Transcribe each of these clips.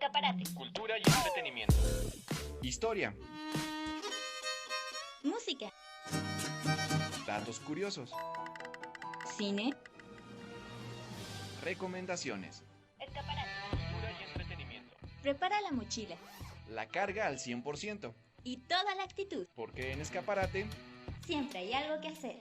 Escaparate. Cultura y entretenimiento. Historia. Música. Datos curiosos. Cine. Recomendaciones. Escaparate. Cultura y entretenimiento. Prepara la mochila La carga al 100%. y toda la actitud. Porque en Escaparate Siempre hay algo que hacer.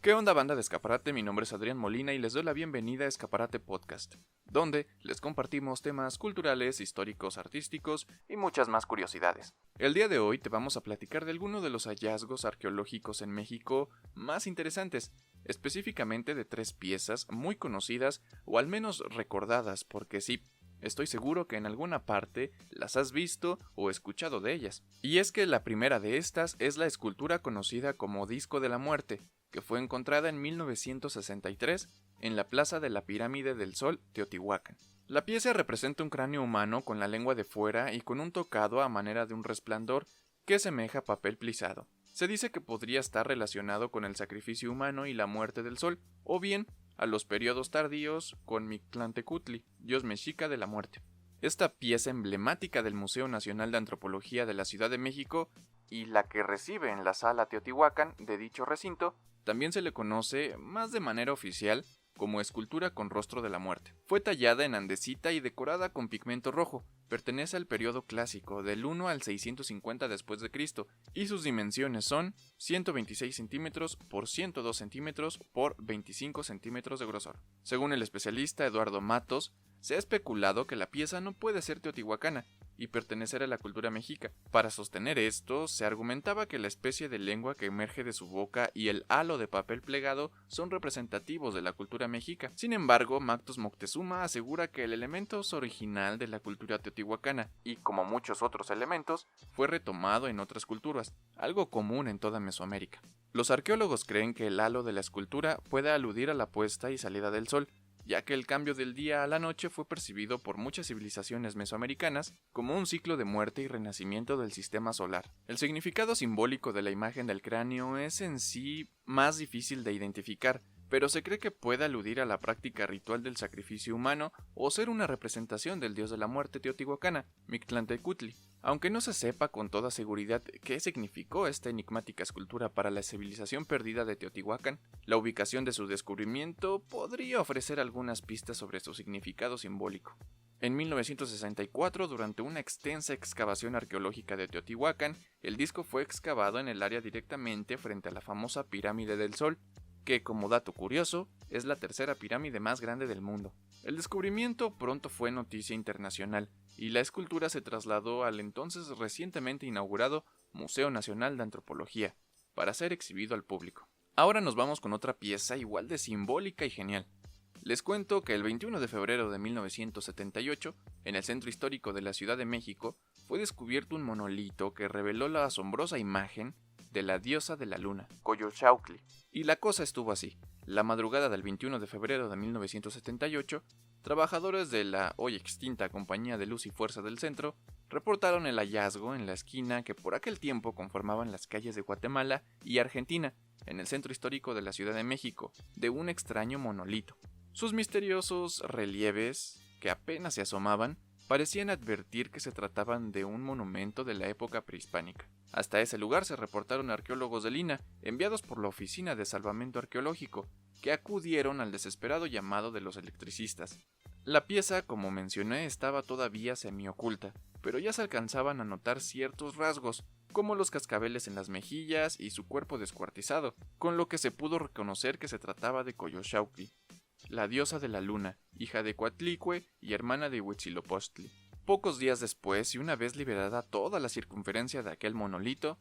¿Qué onda, banda de Escaparate? Mi nombre es Adrián Molina y les doy la bienvenida a Escaparate Podcast, donde les compartimos temas culturales, históricos, artísticos y muchas más curiosidades. El día de hoy te vamos a platicar de algunos de los hallazgos arqueológicos en México más interesantes, específicamente de 3 piezas muy conocidas o al menos recordadas, porque sí, estoy seguro que en alguna parte las has visto o escuchado de ellas. Y es que la primera de estas es la escultura conocida como Disco de la Muerte, que fue encontrada en 1963 en la Plaza de la Pirámide del Sol, Teotihuacán. La pieza representa un cráneo humano con la lengua de fuera y con un tocado a manera de un resplandor que semeja papel plisado. Se dice que podría estar relacionado con el sacrificio humano y la muerte del sol, o bien a los periodos tardíos con Mictlantecutli, dios mexica de la muerte. Esta pieza emblemática del Museo Nacional de Antropología de la Ciudad de México y la que recibe en la Sala Teotihuacán de dicho recinto, también se le conoce, más de manera oficial, como escultura con rostro de la muerte. Fue tallada en andesita y decorada con pigmento rojo. Pertenece al periodo clásico, del 1 al 650 después de Cristo, y sus dimensiones son 126 centímetros por 102 centímetros por 25 centímetros de grosor. Según el especialista Eduardo Matos, se ha especulado que la pieza no puede ser teotihuacana y pertenecer a la cultura mexica. Para sostener esto, se argumentaba que la especie de lengua que emerge de su boca y el halo de papel plegado son representativos de la cultura mexica. Sin embargo, Mactus Moctezuma asegura que el elemento es original de la cultura teotihuacana y, como muchos otros elementos, fue retomado en otras culturas, algo común en toda Mesoamérica. Los arqueólogos creen que el halo de la escultura puede aludir a la puesta y salida del sol, ya que el cambio del día a la noche fue percibido por muchas civilizaciones mesoamericanas como un ciclo de muerte y renacimiento del sistema solar. El significado simbólico de la imagen del cráneo es en sí más difícil de identificar, pero se cree que puede aludir a la práctica ritual del sacrificio humano o ser una representación del dios de la muerte teotihuacana, Mictlantecutli. Aunque no se sepa con toda seguridad qué significó esta enigmática escultura para la civilización perdida de Teotihuacán, la ubicación de su descubrimiento podría ofrecer algunas pistas sobre su significado simbólico. En 1964, durante una extensa excavación arqueológica de Teotihuacán, el disco fue excavado en el área directamente frente a la famosa Pirámide del Sol, que, como dato curioso, es la tercera pirámide más grande del mundo. El descubrimiento pronto fue noticia internacional, y la escultura se trasladó al entonces recientemente inaugurado Museo Nacional de Antropología, para ser exhibido al público. Ahora nos vamos con otra pieza igual de simbólica y genial. Les cuento que el 21 de febrero de 1978, en el centro histórico de la Ciudad de México, fue descubierto un monolito que reveló la asombrosa imagen de la diosa de la luna, Coyolxauhqui. Y la cosa estuvo así. La madrugada del 21 de febrero de 1978, trabajadores de la hoy extinta Compañía de Luz y Fuerza del Centro reportaron el hallazgo en la esquina que por aquel tiempo conformaban las calles de Guatemala y Argentina, en el centro histórico de la Ciudad de México, de un extraño monolito. Sus misteriosos relieves, que apenas se asomaban, parecían advertir que se trataban de un monumento de la época prehispánica. Hasta ese lugar se reportaron arqueólogos del INAH, enviados por la Oficina de Salvamento Arqueológico, que acudieron al desesperado llamado de los electricistas. La pieza, como mencioné, estaba todavía semioculta, pero ya se alcanzaban a notar ciertos rasgos, como los cascabeles en las mejillas y su cuerpo descuartizado, con lo que se pudo reconocer que se trataba de Coyolxauhqui, la diosa de la luna, hija de Coatlicue y hermana de Huitzilopochtli. Pocos días después, y una vez liberada toda la circunferencia de aquel monolito,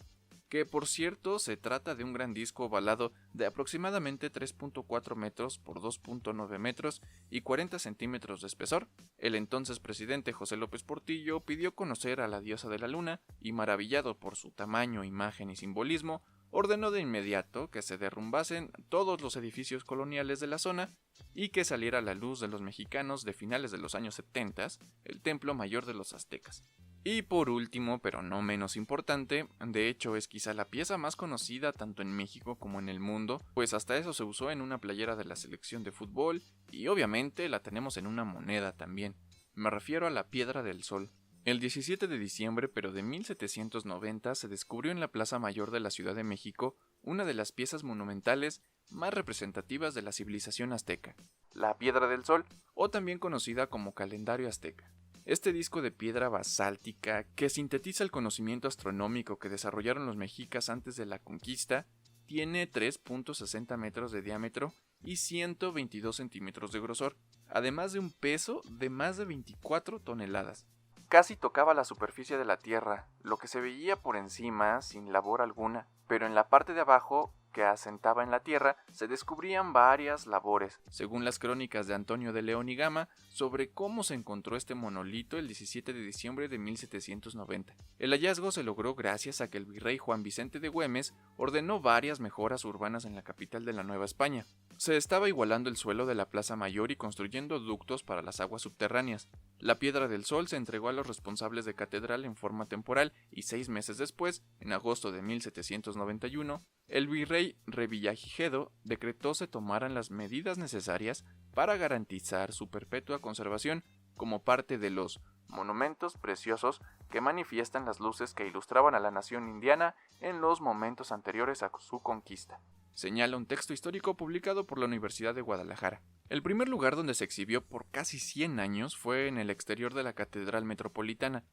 que por cierto se trata de un gran disco ovalado de aproximadamente 3.4 metros por 2.9 metros y 40 centímetros de espesor, el entonces presidente José López Portillo pidió conocer a la diosa de la luna y, maravillado por su tamaño, imagen y simbolismo, ordenó de inmediato que se derrumbasen todos los edificios coloniales de la zona y que saliera a la luz de los mexicanos de finales de los años 70 el templo mayor de los aztecas. Y por último, pero no menos importante, de hecho es quizá la pieza más conocida tanto en México como en el mundo, pues hasta eso se usó en una playera de la selección de fútbol y obviamente la tenemos en una moneda también. Me refiero a la Piedra del Sol. El 17 de diciembre, pero de 1790, se descubrió en la Plaza Mayor de la Ciudad de México una de las piezas monumentales más representativas de la civilización azteca, la Piedra del Sol, o también conocida como calendario azteca. Este disco de piedra basáltica, que sintetiza el conocimiento astronómico que desarrollaron los mexicas antes de la conquista, tiene 3.60 metros de diámetro y 122 centímetros de grosor, además de un peso de más de 24 toneladas. Casi tocaba la superficie de la Tierra, lo que se veía por encima sin labor alguna, pero en la parte de abajo, que asentaba en la Tierra, se descubrían varias labores, según las crónicas de Antonio de León y Gama, sobre cómo se encontró este monolito el 17 de diciembre de 1790. El hallazgo se logró gracias a que el virrey Juan Vicente de Güemes ordenó varias mejoras urbanas en la capital de la Nueva España. Se estaba igualando el suelo de la Plaza Mayor y construyendo ductos para las aguas subterráneas. La Piedra del Sol se entregó a los responsables de catedral en forma temporal y 6 meses después, en agosto de 1791, el virrey Revillagigedo decretó se tomaran las medidas necesarias para garantizar su perpetua conservación como parte de los monumentos preciosos que manifiestan las luces que ilustraban a la nación indiana en los momentos anteriores a su conquista. Señala un texto histórico publicado por la Universidad de Guadalajara. El primer lugar donde se exhibió por casi 100 años fue en el exterior de la Catedral Metropolitana.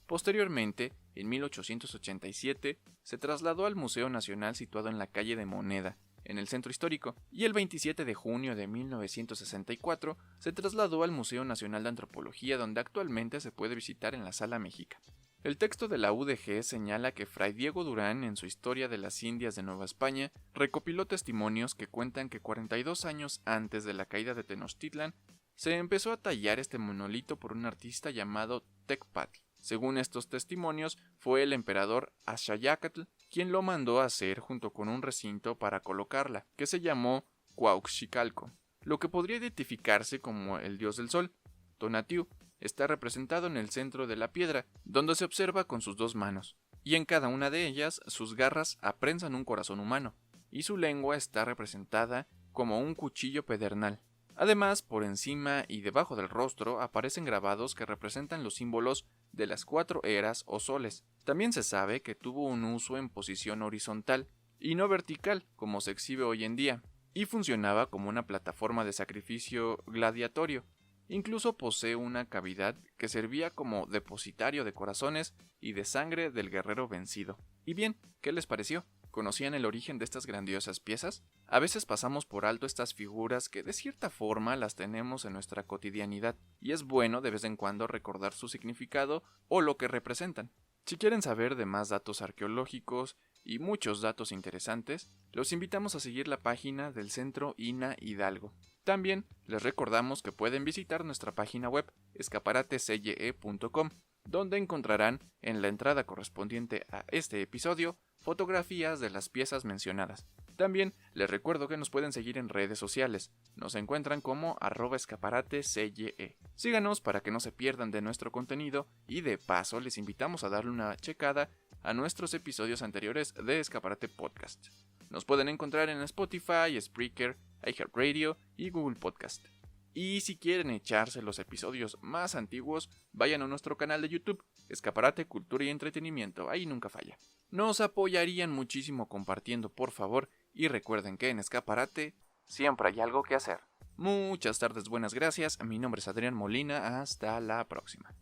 Posteriormente, en 1887, se trasladó al Museo Nacional situado en la calle de Moneda, en el centro histórico, y el 27 de junio de 1964 se trasladó al Museo Nacional de Antropología, donde actualmente se puede visitar en la Sala Méxica. El texto de la UDG señala que Fray Diego Durán, en su Historia de las Indias de Nueva España, recopiló testimonios que cuentan que 42 años antes de la caída de Tenochtitlan, se empezó a tallar este monolito por un artista llamado Tecpatl. Según estos testimonios, fue el emperador Axayácatl quien lo mandó a hacer junto con un recinto para colocarla, que se llamó Cuauhxicalco, lo que podría identificarse como el dios del sol. Tonatiuh está representado en el centro de la piedra, donde se observa con sus 2 manos, y en cada una de ellas sus garras aprensan un corazón humano, y su lengua está representada como un cuchillo pedernal. Además, por encima y debajo del rostro aparecen grabados que representan los símbolos de las 4 eras o soles. También se sabe que tuvo un uso en posición horizontal y no vertical, como se exhibe hoy en día, y funcionaba como una plataforma de sacrificio gladiatorio. Incluso posee una cavidad que servía como depositario de corazones y de sangre del guerrero vencido. Y bien, ¿qué les pareció? ¿Conocían el origen de estas grandiosas piezas? A veces pasamos por alto estas figuras que de cierta forma las tenemos en nuestra cotidianidad, y es bueno de vez en cuando recordar su significado o lo que representan. Si quieren saber de más datos arqueológicos y muchos datos interesantes, los invitamos a seguir la página del Centro INAH Hidalgo. También les recordamos que pueden visitar nuestra página web escaparatecye.com, donde encontrarán en la entrada correspondiente a este episodio fotografías de las piezas mencionadas. También les recuerdo que nos pueden seguir en redes sociales. Nos encuentran como @escaparatecye. Síganos para que no se pierdan de nuestro contenido y de paso les invitamos a darle una checada a nuestros episodios anteriores de Escaparate Podcast. Nos pueden encontrar en Spotify, Spreaker, iHeartRadio y Google Podcast. Y si quieren echarse los episodios más antiguos, vayan a nuestro canal de YouTube, Escaparate Cultura y Entretenimiento, ahí nunca falla. Nos apoyarían muchísimo compartiendo, por favor, y recuerden que en Escaparate siempre hay algo que hacer. Muchas tardes, buenas gracias, mi nombre es Adrián Molina, hasta la próxima.